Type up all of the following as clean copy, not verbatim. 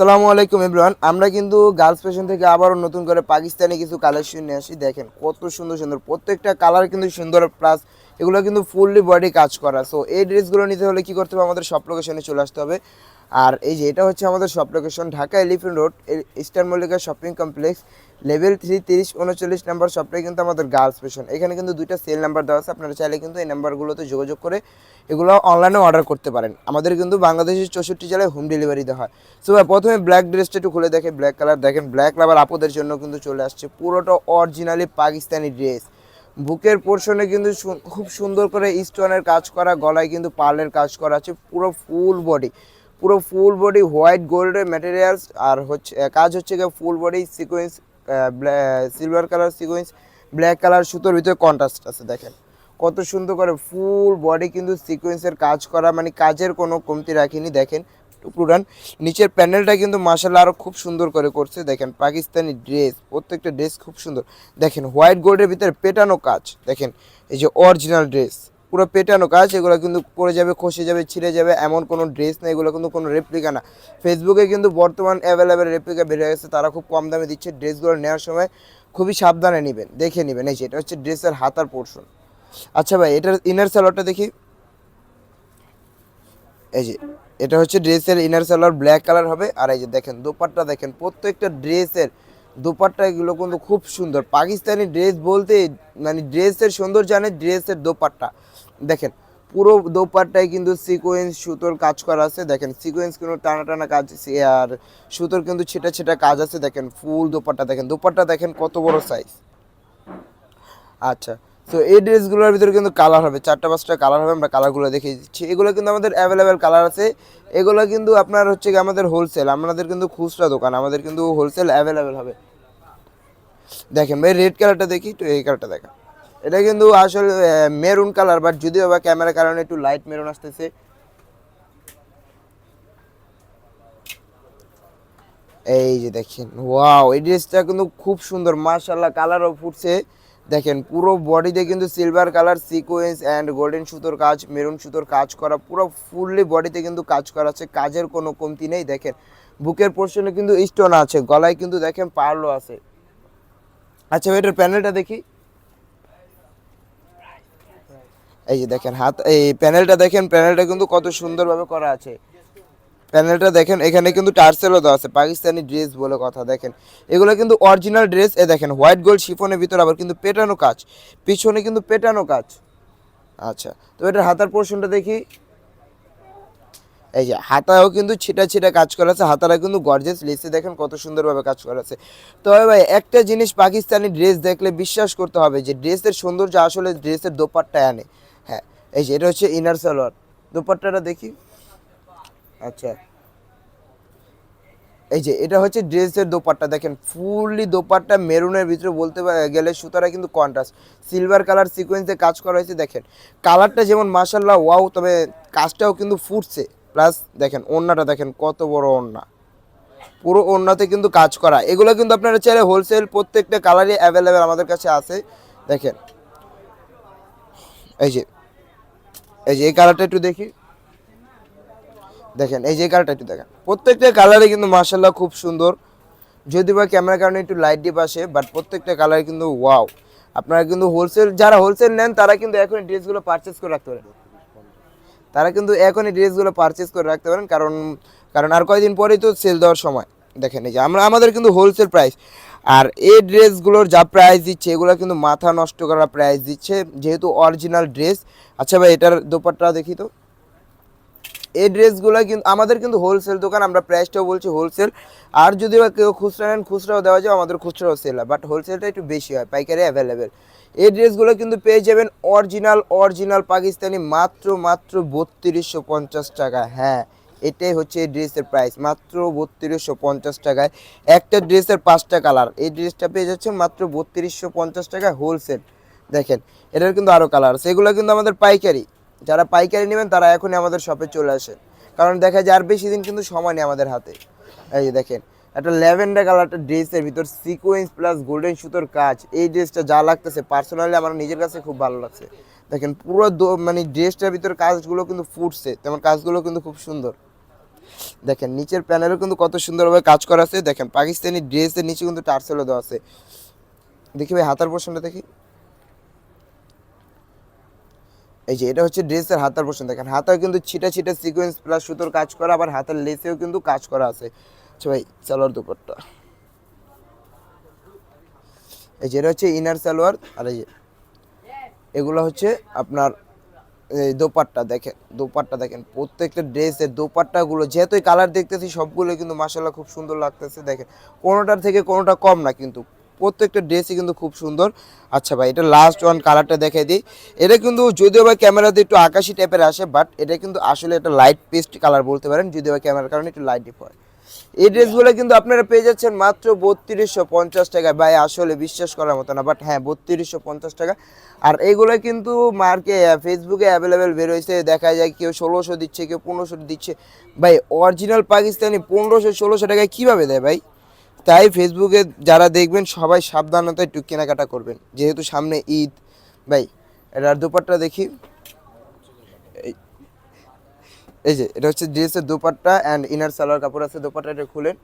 আসসালামু আলাইকুম এভরিওয়ান। আমরা কিন্তু গার্লস ফ্যাশন থেকে আবারও নতুন করে পাকিস্তানি কিছু কালেকশন নিয়ে আসি। দেখেন কত সুন্দর সুন্দর, প্রত্যেকটা কালার কিন্তু সুন্দর, প্লাস এগুলো কিন্তু ফুললি বডি কাজ করা। সো এই ড্রেসগুলো নিতে হলে কি করতে হবে, আমাদের শপ লোকেশনে চলে আসতে হবে। আর এই যে এটা হচ্ছে আমাদের shop location, Dhaka elephant road, eastern Mallika shopping complex, level 3, 3039 number শপটাই কিন্তু আমাদের গার্লস ফ্যাশন। এখানে কিন্তু দুইটা সেল নাম্বার দেওয়া আছে, আপনারা চাইলে কিন্তু এই নাম্বারগুলোতে যোগাযোগ করে এগুলো অনলাইনে অর্ডার করতে পারেন। আমাদের কিন্তু বাংলাদেশের 64 জেলায় হোম ডেলিভারি দেওয়া হয়। সো প্রথমে ব্ল্যাক ড্রেসটা একটু খুলে দেখে, ব্ল্যাক কালার দেখেন, ব্ল্যাক লাভার আপুদের জন্য কিন্তু চলে আসছে পুরোটা অরিজিনালি পাকিস্তানি ড্রেস। বুকের পোর্শনে কিন্তু খুব সুন্দর করে স্টোনের কাজ করা, গলায় কিন্তু পার্লের কাজ করা আছে, পুরো ফুল বডি হোয়াইট গোল্ডের ম্যাটেরিয়ালস। আর হচ্ছে কাজ হচ্ছে গিয়ে full body sequence, silver colour sequence, black colour সুতোর ভিতরে কন্ট্রাস্ট আছে। দেখেন কত সুন্দর করে ফুল বডি কিন্তু সিকোয়েন্সের কাজ করা, মানে কাজের কোনো কমতি রাখিনি। দেখেন টুকরুডান নিচের প্যানেলটা কিন্তু মাশাআল্লাহ আরও খুব সুন্দর করে করছে। দেখেন পাকিস্তানি ড্রেস, প্রত্যেকটা ড্রেস খুব সুন্দর। দেখেন হোয়াইট গোল্ডের ভিতরে পেটানো কাজ, দেখেন এই যে অরিজিনাল ড্রেস, পুরো পেটানো কাজ। এগুলো কিন্তু পরে যাবে, খসে যাবে, ছিঁড়ে যাবে, এমন কোনো ড্রেস না, এগুলো কিন্তু কোনো রেপ্লিকা না। ফেসবুকে কিন্তু বর্তমান অ্যাভেলেবেল রেপ্লিকা বেড়ে গেছে, তারা খুব কম দামে দিচ্ছে। ড্রেসগুলো নেওয়ার সময় খুবই সাবধানে নেবেন, দেখে নেবেন। এই যে এটা হচ্ছে ড্রেসের হাতার পোর্শন। আচ্ছা ভাই, এটার ইনার সালোয়ারটা দেখি। এই যে এটা হচ্ছে ড্রেসের ইনার সালোয়ার, ব্ল্যাক কালার হবে। আর এই যে দেখেন দোপাট্টা, দেখেন প্রত্যেকটা ড্রেসের দোপাট্টা এগুলো কিন্তু খুব সুন্দর। পাকিস্তানি ড্রেস বলতে মানে ড্রেসের সুন্দর জানে ড্রেসের দোপাট্টা। দেখেন পুরো দোপাট্টায় কিন্তু সিকোয়েন্স সুতোর কাজ করা আছে। দেখেন সিকোয়েন্স কিন্তু টানা টানা কাজ, আর সুতোর কিন্তু ছেটা ছেটা কাজ আছে। দেখেন ফুল দোপাট্টা, দেখেন দোপাট্টা দেখেন কত বড় সাইজ। আচ্ছা, তো এই ড্রেসগুলোর ভিতরে কিন্তু কালার হবে, 4-5টা কালার হবে, আমরা কালারগুলো দেখিয়ে দিচ্ছি। এগুলো কিন্তু আমাদের অ্যাভেলেবেল কালার আছে। এগুলো কিন্তু আপনার হচ্ছে কি আমাদের হোলসেল, আমাদের কিন্তু খুচরা দোকান, আমাদের কিন্তু হোলসেল অ্যাভেলেবেল হবে। দেখেন ভাই রেড কালারটা দেখি, একটু এই কালারটা দেখা। এটা কিন্তু আসলে মেরুন কালার, বাট যদিও বা ক্যামেরার কারণে একটু লাইট মেরুন আসতেছে। এই যে দেখেন ওয়াও, এই ড্রেসটা কিন্তু খুব সুন্দর মাশাআল্লাহ, কালারও ফুটছে। দেখেন পুরো বডিতে কিন্তু silver colour sequence and golden সুতোর কাজ, মেরুন সুতোর কাজ করা, পুরো ফুললি বডিতে কিন্তু কাজ করা আছে, কাজের কোনো কমতি নেই। দেখেন বুকের পোর্শনে কিন্তু স্টোন আছে, গলায় কিন্তু দেখেন পার্লও আছে। আচ্ছা এটার প্যানেলটা দেখি। এই যে দেখেন হাত, এই প্যানেলটা দেখেন, প্যানেলটা কিন্তু কত সুন্দরভাবে করা আছে। প্যানেলটা দেখেন, এখানে কিন্তু টার্সেলও দেওয়া আছে, পাকিস্তানি ড্রেস বলে কথা। দেখেন এগুলো কিন্তু অরিজিনাল ড্রেস। এ দেখেন হোয়াইট গোল্ড শিফনের ভিতরে আবার কিন্তু পেটানো কাজ, পিছনে কিন্তু পেটানো কাজ। আচ্ছা, তো এটার হাতার পোর্শনটা দেখি। এই যে হাতাও কিন্তু ছিটা ছিটা কাজ করা আছে, হাতারা কিন্তু গর্জেস লেসে দেখেন কত সুন্দরভাবে কাজ করা আছে। তবে ভাই একটা জিনিস পাকিস্তানি ড্রেস দেখলে বিশ্বাস করতে হবে যে ড্রেসের সৌন্দর্য আসলে ড্রেসের দোপাট্টায় আনে। হ্যাঁ, এই যে এটা হচ্ছে ইনার সালোয়ার, দোপাট্টাটা দেখি। আচ্ছা, এই যে এটা হচ্ছে ড্রেসের দোপাট্টা, দেখেন ফুললি দোপাট্টা মেরুনের ভিতরে বলতে গেলে সুতারা কিন্তু কন্ট্রাস্ট, সিলভার কালার সিকোয়েন্সে কাজ করা হয়েছে। দেখেন কালারটা যেমন মাশাল্লাহ ওয়াও, তবে কাজটাও কিন্তু ফুটছে। প্লাস দেখেন ওড়নাটা দেখেন কত বড় ওড়না, পুরো ওড়নাতে কিন্তু কাজ করা। এগুলো কিন্তু আপনারা চাইলে হোলসেল প্রত্যেকটা কালারই অ্যাভেলেবেল আমাদের কাছে আছে। দেখেন এই যে, এই যে এই কালারটা একটু দেখি। দেখেন এই যে কালারটা একটু দেখেন, প্রত্যেকটা কালারে কিন্তু মাশাল্লাহ খুব সুন্দর। যদি বা ক্যামেরার কারণে একটু লাইট ডিপ আসে, বাট প্রত্যেকটা কালার কিন্তু ওয়াও। আপনারা কিন্তু হোলসেল, যারা হোলসেল নেন তারা কিন্তু এখন এই ড্রেসগুলো পারচেস করে রাখতে পারেন, তারা কিন্তু এখন এই ড্রেসগুলো পারচেস করে রাখতে পারেন। কারণ কারণ আর কয়েকদিন পরেই তো সেল দেওয়ার সময়। দেখেন এই যে আমাদের কিন্তু হোলসেল প্রাইস, আর এই ড্রেসগুলোর যা প্রাইস দিচ্ছে এগুলো কিন্তু মাথা নষ্ট করা প্রাইস দিচ্ছে, যেহেতু অরিজিনাল ড্রেস। আচ্ছা ভাই এটার দোপাট্টা দেখি তো। এই ড্রেসগুলো কিন্তু আমাদের কিন্তু হোলসেল দোকান, আমরা প্রাইসটাও বলছি হোলসেল। আর যদি বা কেউ খুচরা নেন খুচরাও দেওয়া যায়, আমাদের খুচরাও সেল হয়, বাট হোলসেলটা একটু বেশি হয়, পাইকারি অ্যাভেলেবেল। এই ড্রেসগুলো কিন্তু পেয়ে যাবেন অরিজিনাল পাকিস্তানি মাত্র মাত্র 3250 টাকা। হ্যাঁ, এটাই হচ্ছে এই ড্রেসের প্রাইস, মাত্র 3250 টাকায়। একটা ড্রেসের 5টা কালার, এই ড্রেসটা পেয়ে যাচ্ছেন মাত্র 3250 টাকায় হোলসেল। দেখেন এটার কিন্তু আরও কালার আছে, এগুলো কিন্তু আমাদের পাইকারি। যারা পাইকারি নেবেন তারা এখনই আমাদের শপে চলে আসে, কারণ দেখা যায় আর বেশি দিন কিন্তু সময় নেই আমাদের হাতে। এই যে দেখেন একটা ল্যাভেন্ডার কালারটা ড্রেসের ভিতর সিকোয়েন্স প্লাস গোল্ডেন সুতোর কাজ, এই ড্রেসটা যা লাগতেছে পার্সোনালি আমার নিজের কাছে খুব ভালো লাগছে। দেখেন পুরো মানে ড্রেসটার ভিতর কাজগুলো কিন্তু ফুটছে, তেমন কাজগুলো কিন্তু খুব সুন্দর। দেখেন নিচের প্যানেলও কিন্তু কত সুন্দরভাবে কাজ করা আছে। দেখেন পাকিস্তানি ড্রেসের নিচে কিন্তু টার্সেলও দেওয়া আছে। দেখি ভাই হাতার পোর্শনটা দেখি। এই যে এটা হচ্ছে ড্রেসের হাতার পোর্শন, দেখেন হাতায় কিন্তু ছিটা ছিটা সিকোয়েন্স প্লাস সুতোর কাজ করা, আবার হাতের লেসেও কিন্তু কাজ করা আছে। আচ্ছা ভাই সালোয়ার দুপাট্টা, এই যে এটা হচ্ছে ইনার সালোয়ার, আর এই যে এগুলো হচ্ছে আপনার এই দোপাট্টা। দেখেন দোপাট্টা দেখেন, প্রত্যেকটা ড্রেসের দোপাট্টাগুলো যেহেতু কালার দেখতেছি সবগুলো কিন্তু মাশাআল্লাহ খুব সুন্দর লাগতেছে। দেখেন কোনোটার থেকে কোনোটা কম না, কিন্তু প্রত্যেকটা ড্রেসই কিন্তু খুব সুন্দর। আচ্ছা ভাই এটা লাস্ট ওয়ান কালারটা দেখাই দিই। এটা কিন্তু যদিও বা ক্যামেরাতে একটু আকাশি টাইপের আসে, বাট এটা কিন্তু আসলে একটা লাইট পেস্ট কালার বলতে পারেন, যদিও বা ক্যামেরার কারণে একটু লাইট ডিপ হয়। এই ড্রেসগুলো কিন্তু আপনারা পেয়ে যাচ্ছেন মাত্র 3250 টাকায়। ভাই আসলে বিশ্বাস করার মতো না, বাট হ্যাঁ 3250 টাকা। আর এইগুলো কিন্তু ফেসবুকে অ্যাভেলেবেল বের হয়েছে, দেখা যায় কেউ 1600 দিচ্ছে, কেউ 1500 দিচ্ছে। ভাই অরিজিনাল পাকিস্তানি 1500-1600 টাকায় কীভাবে দেয় ভাই? তাই ফেসবুকে যারা দেখবেন সবাই সাবধানতা একটু কেনাকাটা করবেন, যেহেতু সামনে ঈদ। ভাই এটার দুপাট্টা দেখি। এই যে এটা হচ্ছে ড্রেসের দোপাট্টা অ্যান্ড ইনার সালোয়ার কাপড় আছে, দোপাট্টাটা খুলেন।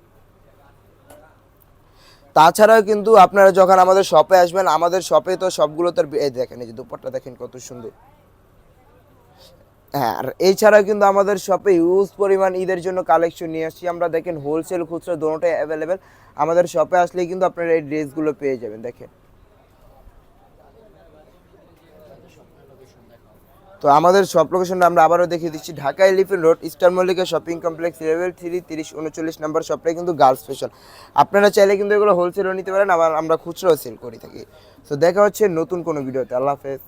তাছাড়াও কিন্তু আপনারা যখন আমাদের শপে আসবেন, আমাদের শপে তো সবগুলো তো এই দেখেন, এই যে দোপাট্টা দেখেন কত সুন্দর। হ্যাঁ, আর এছাড়াও কিন্তু আমাদের শপে হিউজ পরিমাণ ঈদের জন্য কালেকশন নিয়ে আসছি আমরা। দেখেন হোলসেল খুচরা দোনোটাই অ্যাভেলেবেল, আমাদের শপে আসলেই কিন্তু আপনারা এই ড্রেসগুলো পেয়ে যাবেন। দেখেন তো আমাদের শপ লোকেশনটা আমরা আবারও দেখিয়ে দিচ্ছি, Dhaka elephant road eastern Mallika shopping complex level 3 3039 নম্বর শপটাই কিন্তু গার্লস স্পেশাল। আপনারা চাইলে কিন্তু এগুলো হোলসেলও নিতে পারেন, আবার আমরা খুচরাও সেল করে থাকি। তো দেখা হচ্ছে নতুন কোনো ভিডিওতে। আল্লাহ হাফেজ।